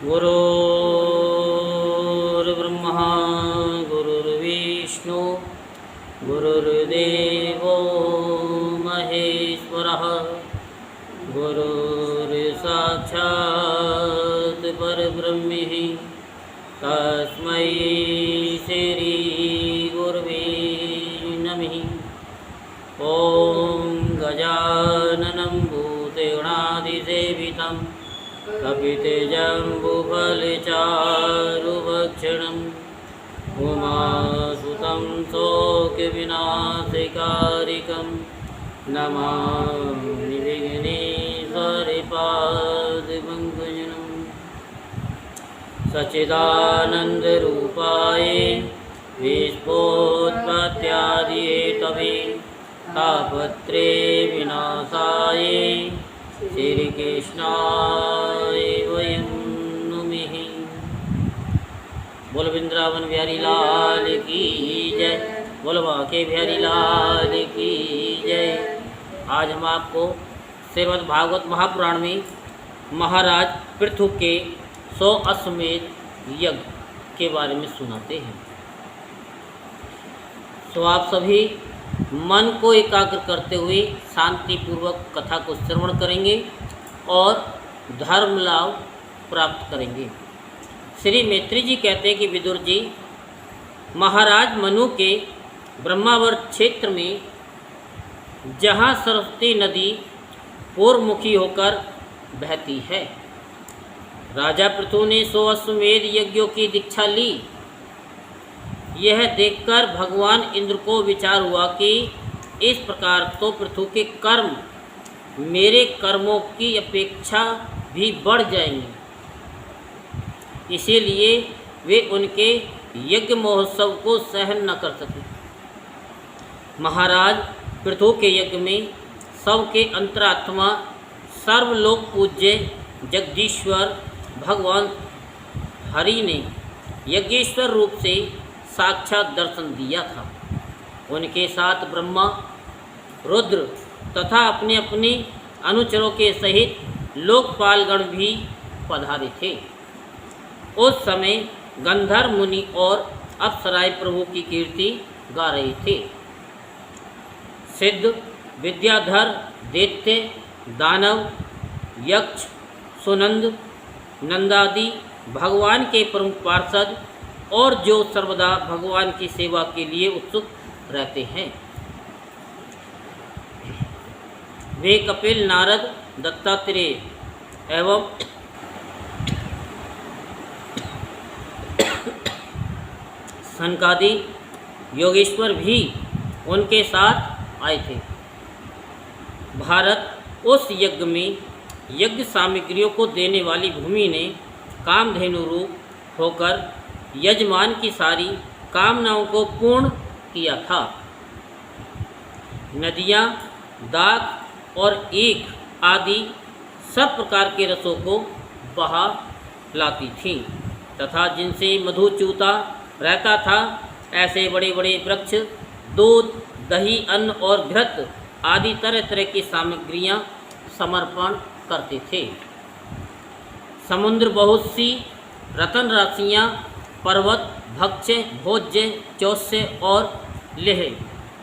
गुरुर्ब्रह्मा गुरुर्विष्णु गुरुर्देवो महेश्वरः गुरुर्साक्षात् परब्रह्म तस्मै श्री गुरवे नमः। ॐ गजाननं भूतगणाधिसेवितं कपितजम्बुफलचारुभक्षणम् उमासुतं शोकविनाशकारिकं नमामि विघ्नेश्वरपादपङ्कजम्। सच्चिदानन्दरूपाय विश्वोत्पत्त्यादिहेतवे तापत्रे विनाशाय श्रीकृष्णाय वयं नमः। बोल वृंदावन बिहारी लाल की जय, बोल बांके बिहारी लाल की जय। आज हम आपको श्रीमद् भागवत महापुराण में महाराज पृथु के 100 अश्वमेध यज्ञ के बारे में सुनाते हैं। तो आप सभी मन को एकाग्र करते हुए शांतिपूर्वक कथा को श्रवण करेंगे और धर्म लाभ प्राप्त करेंगे। श्री मैत्री जी कहते हैं कि विदुर जी, महाराज मनु के ब्रह्मावर्त क्षेत्र में जहाँ सरस्वती नदी पूर्वमुखी होकर बहती है, राजा पृथु ने 100 अश्वमेध यज्ञों की दीक्षा ली। यह देखकर भगवान इंद्र को विचार हुआ कि इस प्रकार तो पृथु के कर्म मेरे कर्मों की अपेक्षा भी बढ़ जाएंगे, इसीलिए वे उनके यज्ञ महोत्सव को सहन न कर सके। महाराज पृथु के यज्ञ में सबके अंतरात्मा सर्वलोक पूज्य जगदीश्वर भगवान हरि ने यज्ञेश्वर रूप से साक्षात दर्शन दिया था। उनके साथ ब्रह्मा, रुद्र तथा अपने अपने अनुचरों के सहित लोकपालगण भी पधारे थे। उस समय गंधर्व मुनि और अप्सराएं प्रभु की कीर्ति गा रहे थे। सिद्ध, विद्याधर, दैत्य, दानव, यक्ष, सुनंद, नंदादि भगवान के प्रमुख पार्षद और जो सर्वदा भगवान की सेवा के लिए उत्सुक रहते हैं, वे कपिल, नारद, दत्तात्रेय एवं सनकादि योगेश्वर भी उनके साथ आए थे। भारत उस यज्ञ में यज्ञ सामग्रियों को देने वाली भूमि ने कामधेनु रूप होकर यजमान की सारी कामनाओं को पूर्ण किया था। नदियाँ, दाख और ईख आदि सब प्रकार के रसों को बहा लाती थीं तथा जिनसे मधु चूता रहता था, ऐसे बड़े बड़े वृक्ष दूध, दही, अन्न और घृत आदि तरह तरह की सामग्रियाँ समर्पण करते थे। समुद्र बहुत सी रतन राशियाँ, पर्वत, भक्ष्य, भोज्य, चौस्य और लेह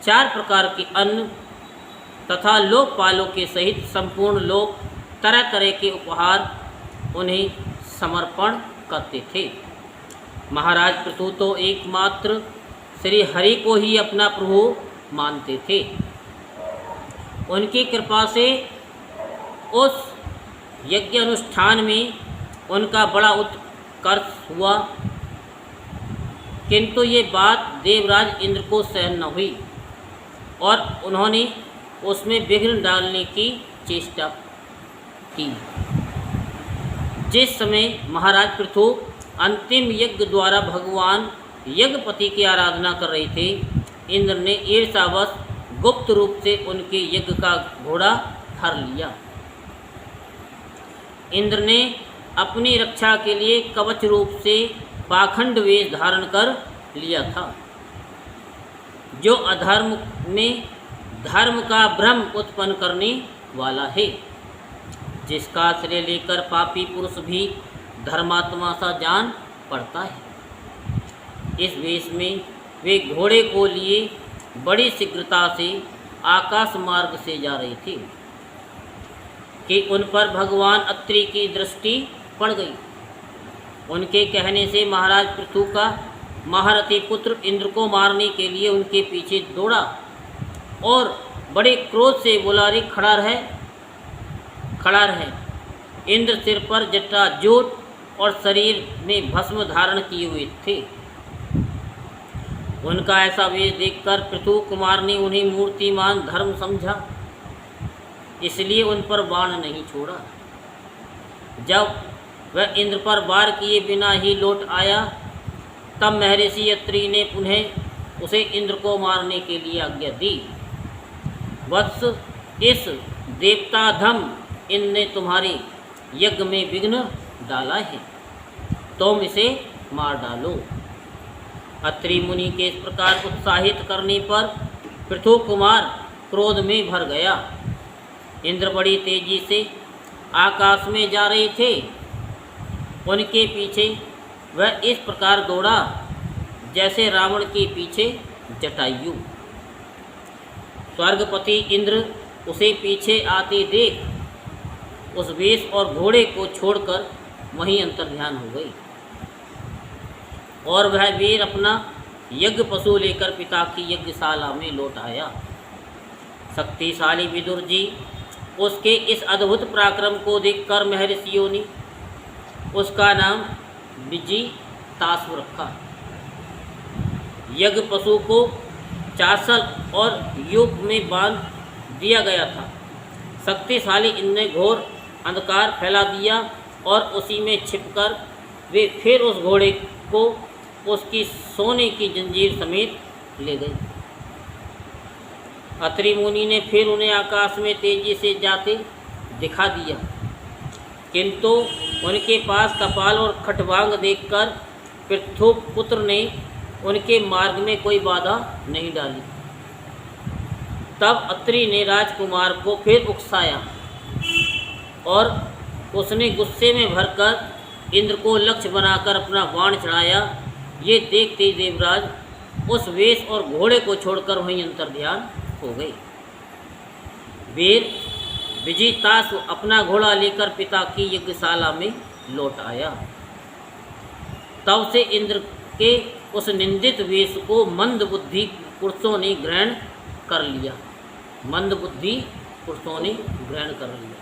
4 प्रकार के अन्न तथा लोकपालों के सहित संपूर्ण लोक तरह तरह के उपहार उन्हें समर्पण करते थे। महाराज पृथु तो एकमात्र श्री हरि को ही अपना प्रभु मानते थे। उनकी कृपा से उस यज्ञ अनुष्ठान में उनका बड़ा उत्कर्ष हुआ, किंतु ये बात देवराज इंद्र को सहन न हुई और उन्होंने उसमें विघ्न डालने की चेष्टा की। जिस समय महाराज पृथु अंतिम यज्ञ द्वारा भगवान यज्ञपति की आराधना कर रहे थे, इंद्र ने ईर्ष्यावश गुप्त रूप से उनके यज्ञ का घोड़ा धर लिया। इंद्र ने अपनी रक्षा के लिए कवच रूप से पाखंड वेश धारण कर लिया था, जो अधर्म में धर्म का भ्रम उत्पन्न करने वाला है, जिसका आश्रय लेकर पापी पुरुष भी धर्मात्मा सा जान पड़ता है। इस वेश में वे घोड़े को लिए बड़ी शीघ्रता से आकाश मार्ग से जा रहे थे कि उन पर भगवान अत्रि की दृष्टि पड़ गई। उनके कहने से महाराज पृथु का महारथी पुत्र इंद्र को मारने के लिए उनके पीछे दौड़ा और बड़े क्रोध से बोला, रे खड़ा रहे। इंद्र सिर पर जटाजूट और शरीर में भस्म धारण किए हुए थे। उनका ऐसा वेश देखकर पृथु कुमार ने उन्हें मूर्तिमान धर्म समझा, इसलिए उन पर बाण नहीं छोड़ा। जब वह इंद्र पर वार किए बिना ही लौट आया, तब महर्षि अत्रि ने पुनः उसे इंद्र को मारने के लिए आज्ञा दी। वत्स, इस देवताधम इंद्र ने तुम्हारे यज्ञ में विघ्न डाला है, तुम इसे मार डालो। अत्रि मुनि के इस प्रकार उत्साहित करने पर पृथु कुमार क्रोध में भर गया। इंद्र बड़ी तेजी से आकाश में जा रहे थे। उनके पीछे वह इस प्रकार दौड़ा जैसे रावण के पीछे जटायु। स्वर्गपति इंद्र उसे पीछे आते देख उस वेश और घोड़े को छोड़कर वहीं अंतर्ध्यान हो गई और वह वीर अपना यज्ञ पशु लेकर पिता की यज्ञशाला में लौट आया। शक्तिशाली विदुर जी उसके इस अद्भुत पराक्रम को देखकर महर्षियों ने उसका नाम विजिताश्व रखा। यज्ञ पशु को चासल और युग में बांध दिया गया था। शक्तिशाली इनने घोर अंधकार फैला दिया और उसी में छिपकर वे फिर उस घोड़े को उसकी सोने की जंजीर समेत ले गए। अत्रि मुनि ने फिर उन्हें आकाश में तेजी से जाते दिखा दिया, किंतु उनके पास कपाल और खटवांग देखकर पृथु पुत्र ने उनके मार्ग में कोई बाधा नहीं डाली। तब अत्रि ने राजकुमार को फिर उकसाया और उसने गुस्से में भरकर इंद्र को लक्ष्य बनाकर अपना बाण चढ़ाया। ये देखते देवराज उस वेश और घोड़े को छोड़कर वहीं अंतर्ध्यान हो गए। वीर विजिताश्व अपना घोड़ा लेकर पिता की यज्ञशाला में लौट आया। तब से इंद्र के उस निंदित वेश को मंद बुद्धि पुरुषों ने ग्रहण कर लिया। मंद बुद्धि पुरुषों ने ग्रहण कर लिया।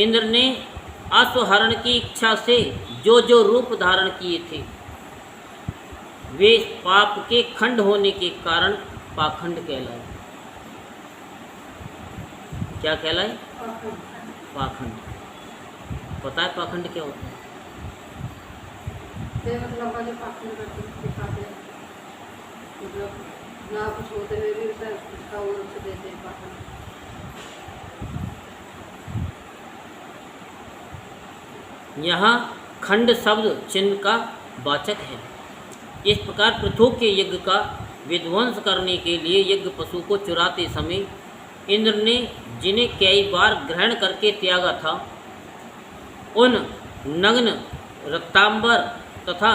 इंद्र ने अश्वहरण की इच्छा से जो जो रूप धारण किए थे, वे पाप के खंड होने के कारण पाखंड कहलाए। क्या कहलाए? पाखंड। पता है पाखंड क्या होता है? ना कुछ होते हुए भी उसका वो रूप देते हैं पाखंड। यहाँ खंड शब्द चिन्ह का वाचक है। इस प्रकार पृथु के यज्ञ का विध्वंस करने के लिए यज्ञ पशु को चुराते समय इंद्र ने जिन्हें कई बार ग्रहण करके त्यागा था, उन नग्न रक्तांबर तथा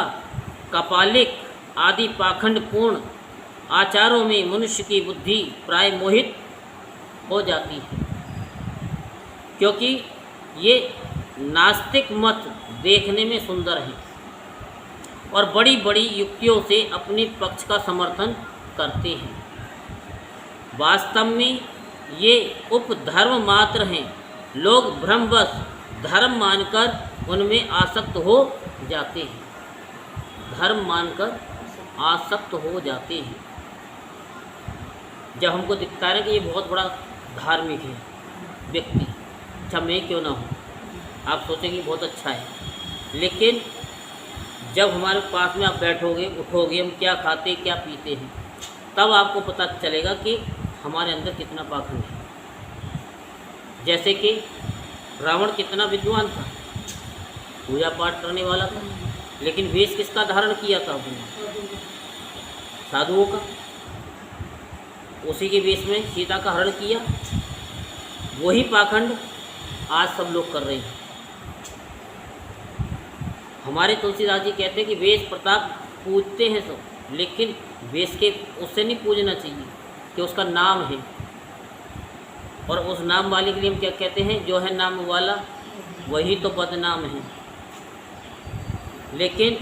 कपालिक आदि पाखंडपूर्ण आचारों में मनुष्य की बुद्धि प्राय मोहित हो जाती है, क्योंकि ये नास्तिक मत देखने में सुंदर हैं और बड़ी बड़ी युक्तियों से अपने पक्ष का समर्थन करते हैं। वास्तव में ये उपधर्म मात्र हैं। लोग भ्रमवश धर्म मानकर उनमें आसक्त हो जाते हैं। धर्म मानकर आसक्त हो जाते हैं। जब हमको दिखता है कि ये बहुत बड़ा धार्मिक है व्यक्ति, अच्छा मैं क्यों ना हूँ, आप सोचेंगे बहुत अच्छा है, लेकिन जब हमारे पास में आप बैठोगे उठोगे, हम क्या खाते क्या पीते हैं, तब आपको पता चलेगा कि हमारे अंदर कितना पाखंड है। जैसे कि रावण कितना विद्वान था, पूजा पाठ करने वाला था, लेकिन वेश किसका धारण किया था उसने? साधुओं का। उसी के वेश में सीता का हरण किया। वही पाखंड आज सब लोग कर रहे हैं। हमारे तुलसीदास जी कहते हैं कि वेश प्रताप पूजते हैं सब, लेकिन वेश के उससे नहीं पूजना चाहिए कि उसका नाम है, और उस नाम वाले के लिए हम क्या कहते हैं, जो है नाम वाला वही तो बदनाम है। लेकिन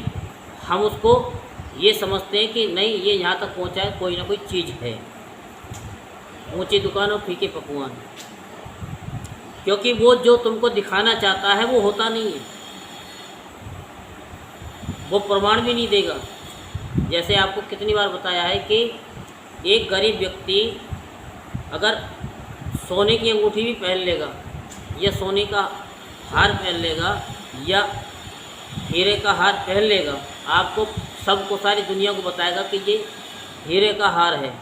हम उसको ये समझते हैं कि नहीं, ये यहाँ तक पहुँचा है, कोई ना कोई चीज़ है। ऊंची दुकान और फीके पकवान, क्योंकि वो जो तुमको दिखाना चाहता है वो होता नहीं है, वो प्रमाण भी नहीं देगा। जैसे आपको कितनी बार बताया है कि एक गरीब व्यक्ति अगर सोने की अंगूठी भी पहन लेगा या सोने का हार पहन लेगा या हीरे का हार पहन लेगा, आपको सबको, सारी दुनिया को बताएगा कि ये हीरे का हार है,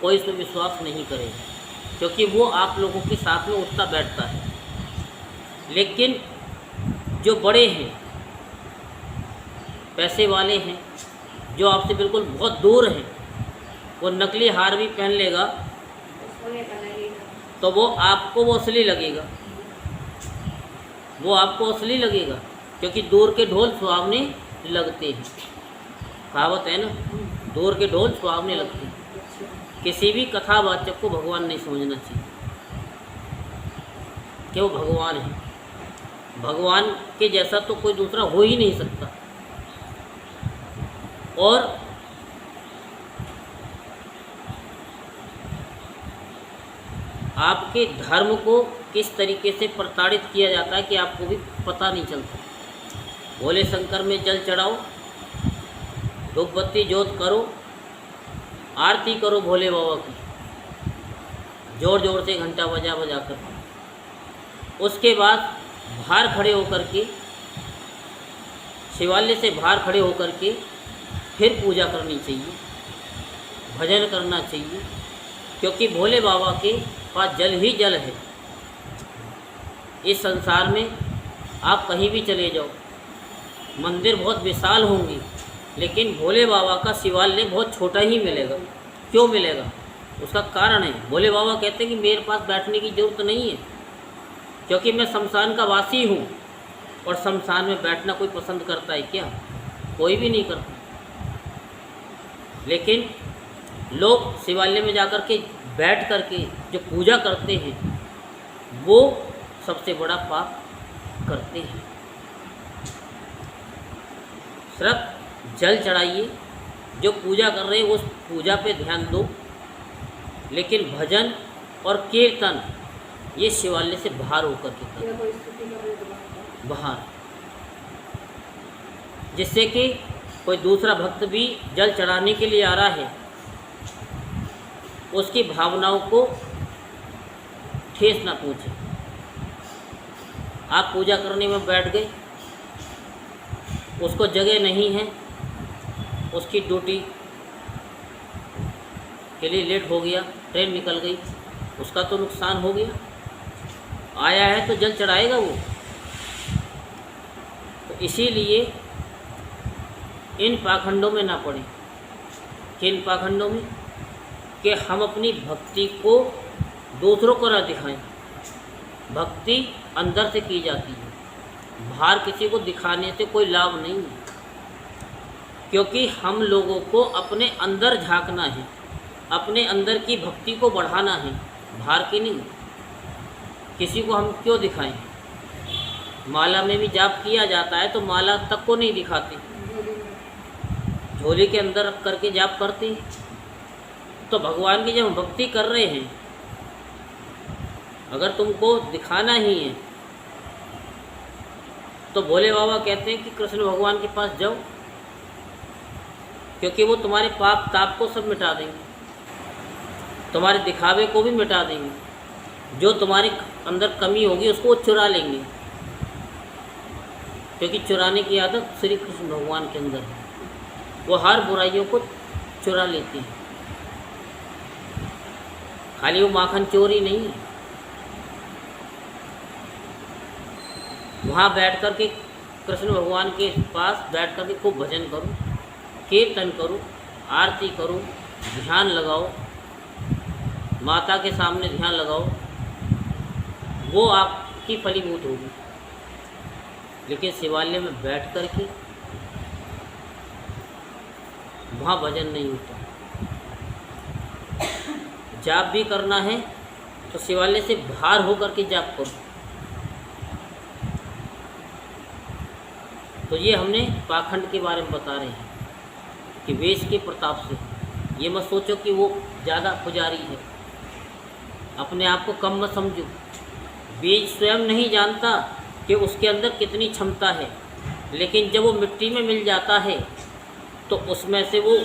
कोई इस पर विश्वास नहीं करेगा, क्योंकि वो आप लोगों के साथ में उठता बैठता है। लेकिन जो बड़े हैं, पैसे वाले हैं, जो आपसे बिल्कुल बहुत दूर हैं, वो नकली हार भी पहन लेगा तो वो आपको वो असली लगेगा, वो आपको असली लगेगा, क्योंकि दूर के ढोल सुहावने लगते हैं। कहावत है ना, दूर के ढोल सुहावने लगते हैं। किसी भी कथावाचक को भगवान नहीं समझना चाहिए कि वो भगवान है। भगवान के जैसा तो कोई दूसरा हो ही नहीं सकता। और आपके धर्म को किस तरीके से प्रताड़ित किया जाता है कि आपको भी पता नहीं चलता। भोले शंकर में जल चढ़ाओ, धूप बत्ती जोत करो, आरती करो भोले बाबा की, जोर जोर से घंटा बजा बजा कर। उसके बाद बाहर खड़े होकर के, शिवालय से बाहर खड़े होकर के फिर पूजा करनी चाहिए, भजन करना चाहिए, क्योंकि भोले बाबा के पास जल ही जल है। इस संसार में आप कहीं भी चले जाओ, मंदिर बहुत विशाल होंगे, लेकिन भोले बाबा का शिवालय बहुत छोटा ही मिलेगा। क्यों मिलेगा? उसका कारण है, भोले बाबा कहते हैं कि मेरे पास बैठने की ज़रूरत नहीं है, क्योंकि मैं शमशान का वासी हूँ। और शमशान में बैठना कोई पसंद करता है क्या? कोई भी नहीं करता। लेकिन लोग शिवालय में जाकर के बैठ कर के जो पूजा करते हैं, वो सबसे बड़ा पाप करते हैं। सिर्फ जल चढ़ाइए, जो पूजा कर रहे हैं उस पूजा पे ध्यान दो, लेकिन भजन और कीर्तन ये शिवालय से बाहर होकर के करो, बाहर, जिससे कि कोई दूसरा भक्त भी जल चढ़ाने के लिए आ रहा है, उसकी भावनाओं को ठेस ना पहुँचे। आप पूजा करने में बैठ गए, उसको जगह नहीं है, उसकी ड्यूटी के लिए लेट हो गया, ट्रेन निकल गई, उसका तो नुकसान हो गया। आया है तो जल चढ़ाएगा वो। तो इसीलिए इन पाखंडों में ना पड़े। किन पाखंडों में? कि हम अपनी भक्ति को दूसरों को ना दिखाएं। भक्ति अंदर से की जाती है, बाहर किसी को दिखाने से कोई लाभ नहीं है, क्योंकि हम लोगों को अपने अंदर झांकना है, अपने अंदर की भक्ति को बढ़ाना है, बाहर की नहीं। किसी को हम क्यों दिखाएं? माला में भी जाप किया जाता है तो माला तक को नहीं दिखाते, झोले के अंदर रख करके जाप करते हैं। तो भगवान की जब हम भक्ति कर रहे हैं, अगर तुमको दिखाना ही है तो भोले बाबा कहते हैं कि कृष्ण भगवान के पास जाओ, क्योंकि वो तुम्हारे पाप ताप को सब मिटा देंगे, तुम्हारे दिखावे को भी मिटा देंगे। जो तुम्हारे अंदर कमी होगी उसको वो चुरा लेंगे, क्योंकि चुराने की आदत श्री कृष्ण भगवान के अंदर है। वो हर बुराइयों को चुरा लेते हैं। खाली वो माखन चोर ही नहीं है। वहाँ बैठ कर के कृष्ण भगवान के पास बैठ कर के खूब भजन करो, कीर्तन करो, आरती करो, ध्यान लगाओ, माता के सामने ध्यान लगाओ, वो आपकी फलीभूत होगी। लेकिन शिवालय में बैठ कर के वहाँ भजन नहीं होता। जाप भी करना है तो शिवालय से बाहर होकर के जाप करो। तो ये हमने पाखंड के बारे में बता रहे हैं कि वेश के प्रताप से ये मत सोचो कि वो ज़्यादा पुजारी है, अपने आप को कम मत समझो। बीज स्वयं नहीं जानता कि उसके अंदर कितनी क्षमता है, लेकिन जब वो मिट्टी में मिल जाता है तो उसमें से वो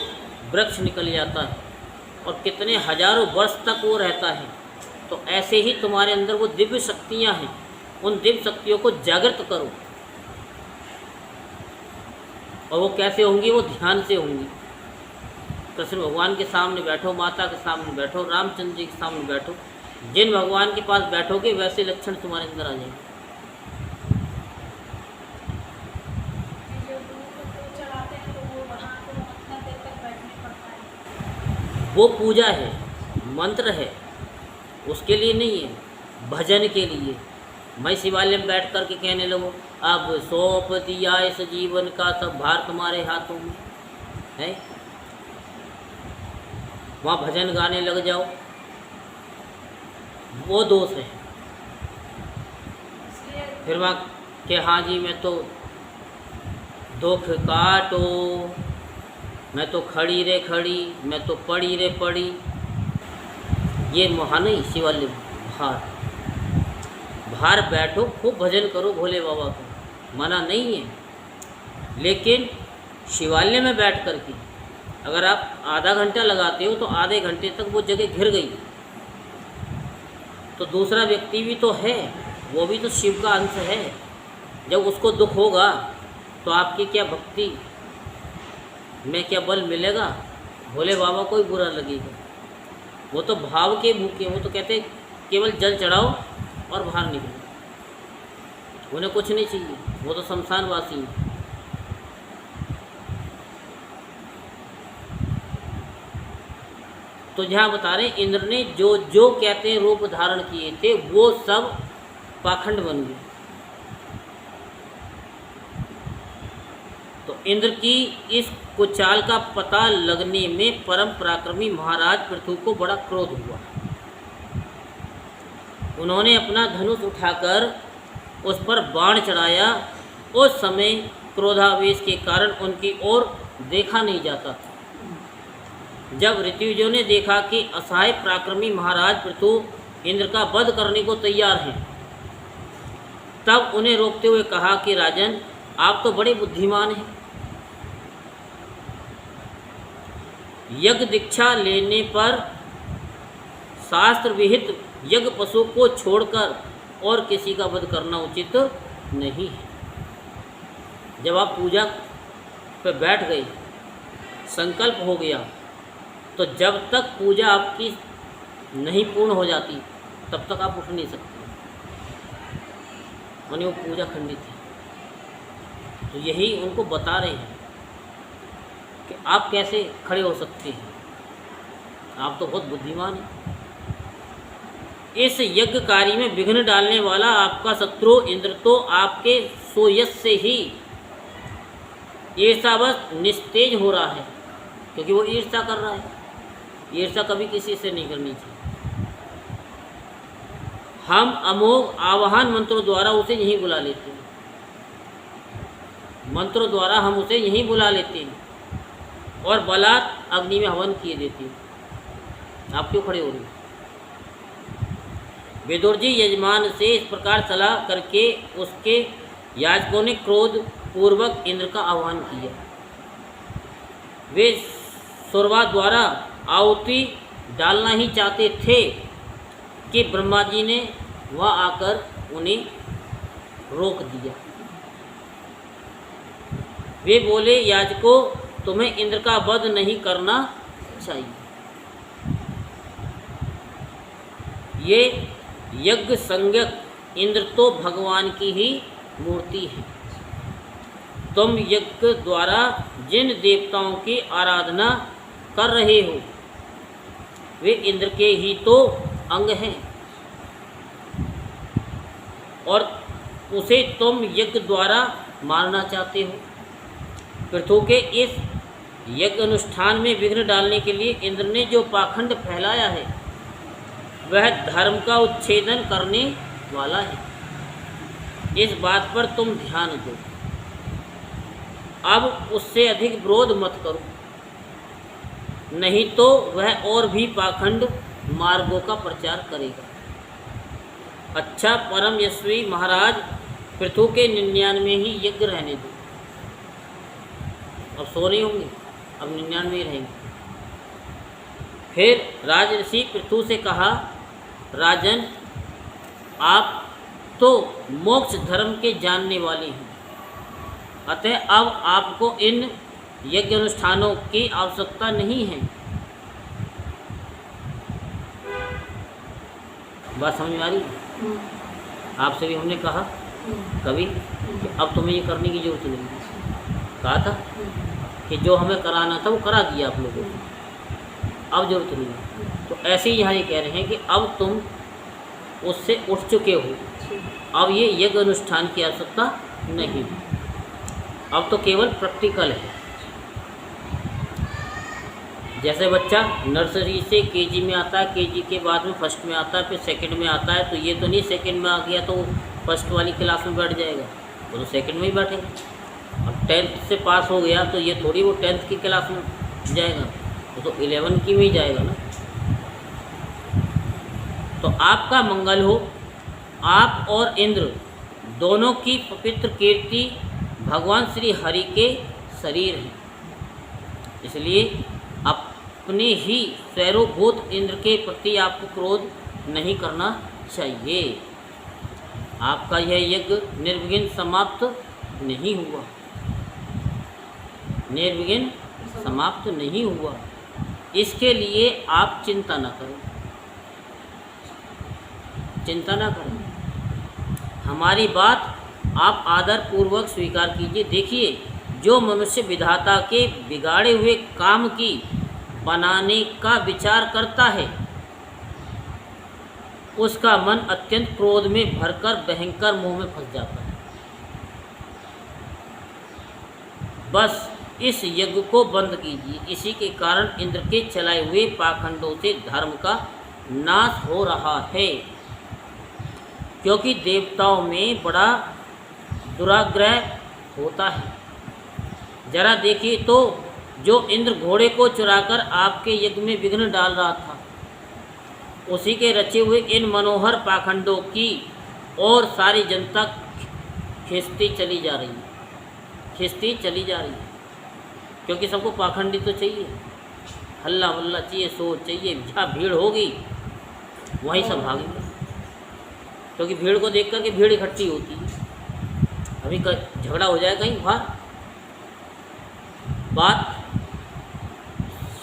वृक्ष निकल जाता है और कितने हजारों वर्ष तक वो रहता है। तो ऐसे ही तुम्हारे अंदर वो दिव्य शक्तियाँ हैं, उन दिव्य शक्तियों को जागृत करो। और वो कैसे होंगी? वो ध्यान से होंगी। कृष्ण भगवान के सामने बैठो, माता के सामने बैठो, रामचंद्र जी के सामने बैठो, जिन भगवान के पास बैठोगे वैसे लक्षण तुम्हारे अंदर आ जाएंगे। वो पूजा है, मंत्र है, उसके लिए नहीं है, भजन के लिए। मैं शिवालय में बैठ कर के कहने लगूँ अब सौंप दिया इस जीवन का सब भार तुम्हारे हाथों में है, वहाँ भजन गाने लग जाओ, वो दोष है। फिर वहाँ कि हाँ जी मैं तो दुख काटो, मैं तो खड़ी रे खड़ी, मैं तो पड़ी रे पड़ी, ये वहाँ नहीं। शिवालय बाहर बैठो, खूब भजन करो भोले बाबा को, मना नहीं है। लेकिन शिवालय में बैठ कर के अगर आप आधा घंटा लगाते हो तो आधे घंटे तक वो जगह घिर गई, तो दूसरा व्यक्ति भी तो है, वो भी तो शिव का अंश है। जब उसको दुख होगा तो आपकी क्या भक्ति में क्या बल मिलेगा? भोले बाबा को ही बुरा लगेगा। वो तो भाव के भूखे, वो तो कहते केवल जल चढ़ाओ और बाहर निकलो, उन्हें कुछ नहीं चाहिए, वो तो शमशानवासी हैं। तो यहाँ बता रहे इंद्र ने जो जो कहते हैं रूप धारण किए थे वो सब पाखंड बन गए। तो इंद्र की इस कुचाल का पता लगने में परम पराक्रमी महाराज पृथु को बड़ा क्रोध हुआ। उन्होंने अपना धनुष उठाकर उस पर बाण चढ़ाया। उस समय क्रोधावेश के कारण उनकी ओर देखा नहीं जाता था। जब ऋत्विजों ने देखा कि असहाय पराक्रमी महाराज पृथु इंद्र का वध करने को तैयार हैं, तब उन्हें रोकते हुए कहा कि राजन आप तो बड़े बुद्धिमान हैं। यज्ञ दीक्षा लेने पर शास्त्र विहित यज्ञ पशु को छोड़कर और किसी का वध करना उचित नहीं है। जब आप पूजा पर बैठ गए, संकल्प हो गया, तो जब तक पूजा आपकी नहीं पूर्ण हो जाती तब तक आप उठ नहीं सकते, माने वो पूजा खंडित है। तो यही उनको बता रहे हैं कि आप कैसे खड़े हो सकते हैं, आप तो बहुत बुद्धिमान हैं। इस यज्ञ कार्य में विघ्न डालने वाला आपका शत्रु इंद्र तो आपके सोयस से ही ईर्ष्यावश निस्तेज हो रहा है, क्योंकि वो ईर्ष्या कर रहा है। ईर्ष्या कभी किसी से नहीं करनी चाहिए। हम अमोघ आवाहन मंत्रों द्वारा उसे यहीं बुला लेते हैं, मंत्रों द्वारा हम उसे यहीं बुला लेते हैं और बलात् अग्नि में हवन किए देते हैं। आप क्यों खड़े हो रहे हैं? विदुर जी यजमान से इस प्रकार सलाह करके उसके याजकों ने क्रोध पूर्वक इंद्र का आह्वान किया। वे सुरवा द्वारा आहुति डालना ही चाहते थे कि ब्रह्मा जी ने वहाँ आकर उन्हें रोक दिया। वे बोले याजकों तुम्हें इंद्र का वध नहीं करना चाहिए। ये यज्ञ संज्ञक इंद्र तो भगवान की ही मूर्ति है। तुम यज्ञ द्वारा जिन देवताओं की आराधना कर रहे हो वे इंद्र के ही तो अंग हैं और उसे तुम यज्ञ द्वारा मारना चाहते हो। पृथु के इस यज्ञ अनुष्ठान में विघ्न डालने के लिए इंद्र ने जो पाखंड फैलाया है वह धर्म का उच्छेदन करने वाला है। इस बात पर तुम ध्यान दो। अब उससे अधिक विरोध मत करो, नहीं तो वह और भी पाखंड मार्गों का प्रचार करेगा। अच्छा परम यशस्वी महाराज, पृथु के 99 ही यज्ञ रहने दो। अब 100 नहीं होंगे, अब 99 रहेंगे। फिर राजऋषि पृथु से कहा, राजन, आप तो मोक्ष धर्म के जानने वाले हैं, अतः अब आपको इन यज्ञ अनुष्ठानों की आवश्यकता नहीं है। बात समझ में आ रही है? आपसे भी हमने कहा कभी कि अब तुम्हें ये करने की जरूरत नहीं है। कहा था कि जो हमें कराना था वो करा दिया आप लोगों को, अब जरूरत नहीं है। तो ऐसे ही यहाँ ये कह रहे हैं कि अब तुम उससे उठ चुके हो, अब ये यज्ञ अनुष्ठान की आवश्यकता नहीं, अब तो केवल प्रैक्टिकल है। जैसे बच्चा नर्सरी से केजी में आता है, केजी के बाद में फर्स्ट में आता है, फिर सेकंड में आता है, तो ये तो नहीं सेकंड में आ गया तो फर्स्ट वाली क्लास में बैठ जाएगा, वो तो सेकंड में ही बैठेगा। अब 10th से पास हो गया तो ये थोड़ी वो 10th की क्लास में जाएगा, वो तो 11 की में ही जाएगा ना। तो आपका मंगल हो। आप और इंद्र दोनों की पवित्र कीर्ति भगवान श्री हरि के शरीर हैं, इसलिए अपने ही स्वैरोभूत इंद्र के प्रति आपको क्रोध नहीं करना चाहिए। आपका यह यज्ञ निर्विघ्न समाप्त नहीं हुआ, निर्विघ्न समाप्त नहीं हुआ, इसके लिए आप चिंता न करें, चिंता न करें। हमारी बात आप आदर पूर्वक स्वीकार कीजिए। देखिए, जो मनुष्य विधाता के बिगाड़े हुए काम की बनाने का विचार करता है उसका मन अत्यंत क्रोध में भरकर भयंकर मोह में फंस जाता है। बस इस यज्ञ को बंद कीजिए, इसी के कारण इंद्र के चलाए हुए पाखंडों से धर्म का नाश हो रहा है, क्योंकि देवताओं में बड़ा दुराग्रह होता है। जरा देखिए तो, जो इंद्र घोड़े को चुराकर आपके यज्ञ में विघ्न डाल रहा था, उसी के रचे हुए इन मनोहर पाखंडों की और सारी जनता खिंचती चली जा रही है, खिंचती चली जा रही है, क्योंकि सबको पाखंडी तो चाहिए, हल्ला वल्ला चाहिए, सोच चाहिए, जहाँ भीड़ होगी वहीं सब भागेंगे, क्योंकि भीड़ को देख करके भीड़ इकट्ठी होती है। अभी झगड़ा हो जाए कहीं बाहर, बात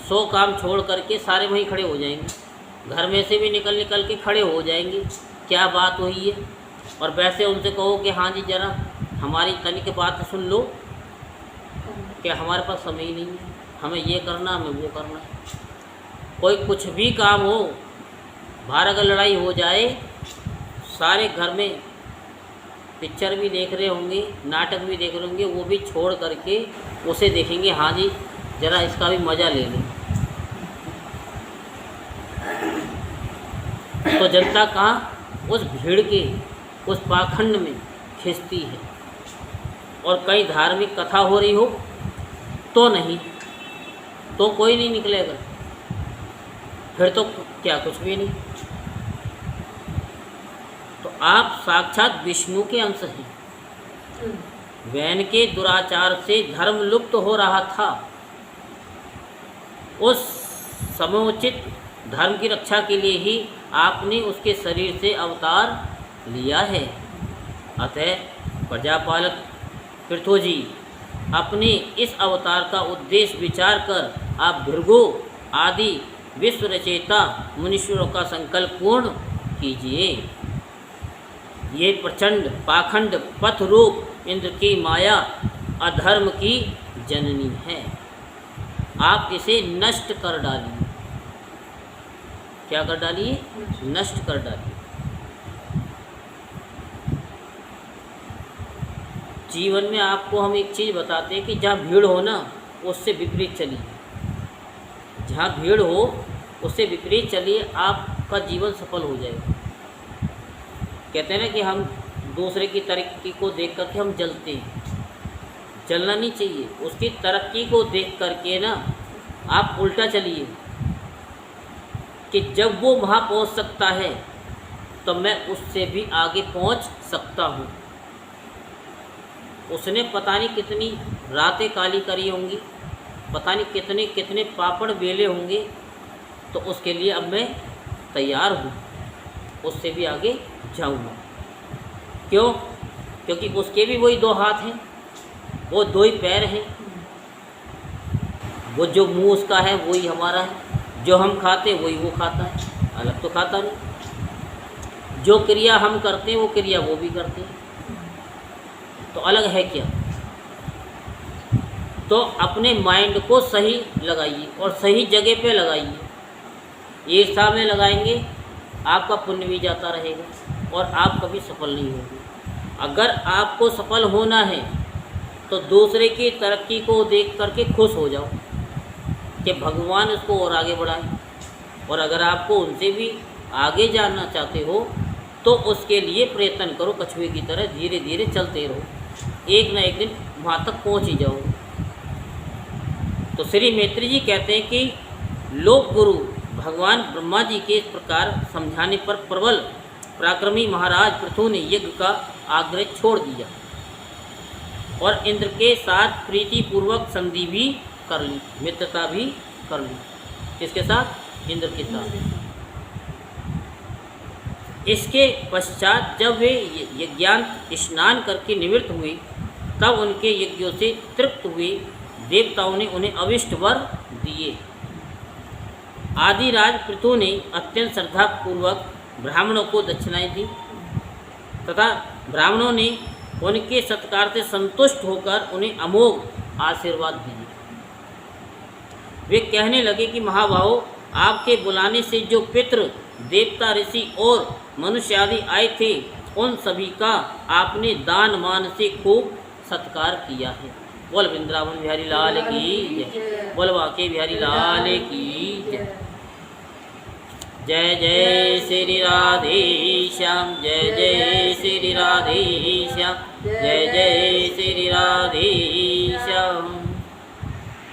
100 काम छोड़ करके सारे वहीं खड़े हो जाएंगे, घर में से भी निकल के खड़े हो जाएंगे, क्या बात हुई है। और वैसे उनसे कहो कि हाँ जी जरा हमारी तनिक बात सुन लो, क्या हमारे पास समय ही नहीं है, हमें ये करना, हमें वो करना। कोई कुछ भी काम हो, बाहर अगर लड़ाई हो जाए, सारे घर में पिक्चर भी देख रहे होंगे, नाटक भी देख रहे होंगे, वो भी छोड़ करके उसे देखेंगे, हाँ जी जरा इसका भी मज़ा ले लें। तो जनता कहाँ उस भीड़ के उस पाखंड में खिंचती है। और कहीं धार्मिक कथा हो रही हो तो नहीं, तो कोई नहीं निकलेगा, फिर तो क्या कुछ भी नहीं। तो आप साक्षात विष्णु के अंश हैं। वैन के दुराचार से धर्म लुप्त हो रहा था, उस समयोचित धर्म की रक्षा के लिए ही आपने उसके शरीर से अवतार लिया है। अतः प्रजापालक पृथु जी, अपने इस अवतार का उद्देश्य विचार कर आप भृगु आदि विश्व रचयिता मुनीश्वरों का संकल्प पूर्ण कीजिए। ये प्रचंड पाखंड पथ रूप इंद्र की माया अधर्म की जननी है, आप इसे नष्ट कर डालिए। क्या कर डालिए? नष्ट कर डालिए। जीवन में आपको हम एक चीज़ बताते हैं कि जहाँ भीड़ हो ना उससे विपरीत चलिए, जहाँ भीड़ हो उससे विपरीत चलिए, आपका जीवन सफल हो जाएगा। कहते हैं ना कि हम दूसरे की तरक्की को देख करके हम जलते हैं, जलना नहीं चाहिए। उसकी तरक्की को देख करके ना आप उल्टा चलिए कि जब वो वहाँ पहुँच सकता है तो मैं उससे भी आगे पहुँच सकता हूँ। उसने पता नहीं कितनी रातें काली करी होंगी, पता नहीं कितने कितने पापड़ बेले होंगे, तो उसके लिए अब मैं तैयार हूँ, उससे भी आगे जाऊँगा। क्यों? क्योंकि उसके भी वही 2 हाथ हैं, वो 2 ही पैर हैं, वो जो मुंह उसका है वही हमारा है, जो हम खाते वही वो खाता है, अलग तो खाता नहीं। जो क्रिया हम करते हैं वो क्रिया वो भी करते हैं, तो अलग है क्या? तो अपने माइंड को सही लगाइए और सही जगह पे लगाइए। ईर्ष्या में लगाएंगे आपका पुण्य भी जाता रहेगा और आप कभी सफल नहीं होंगे। अगर आपको सफल होना है तो दूसरे की तरक्की को देख करके खुश हो जाओ कि भगवान उसको और आगे बढ़ाए, और अगर आपको उनसे भी आगे जाना चाहते हो तो उसके लिए प्रयत्न करो, कछुए की तरह धीरे धीरे चलते रहो, एक ना एक दिन वहाँ तक पहुँच ही जाओ। तो श्री मैत्री जी कहते हैं कि लोक गुरु भगवान ब्रह्मा जी के इस प्रकार समझाने पर प्रबल पराक्रमी महाराज पृथु ने यज्ञ का आग्रह छोड़ दिया और इंद्र के साथ प्रीतिपूर्वक संधि भी कर ली, मित्रता भी कर ली। किसके साथ? इंद्र के साथ। इसके पश्चात जब वे यज्ञांत स्नान करके निवृत्त हुए तब उनके यज्ञों से तृप्त हुए देवताओं ने उन्हें अविष्ट वर दिए। आदिराज पृथु ने अत्यंत श्रद्धापूर्वक ब्राह्मणों को दक्षिणाएं दी तथा ब्राह्मणों ने उनके सत्कार से संतुष्ट होकर उन्हें अमोघ आशीर्वाद दिए। वे कहने लगे कि महाबाहो, आपके बुलाने से जो पितृ देवता ऋषि और मनुष्य आदि आए थे उन सभी का आपने दान मान से खूब सत्कार किया है। बोल वृंदावन बिहारी लाल की जय, बोल वाके बिहारी लाल की जय। जय जय श्री राधे श्याम, जय जय श्री राधे श्याम, जय जय श्री राधे श्याम।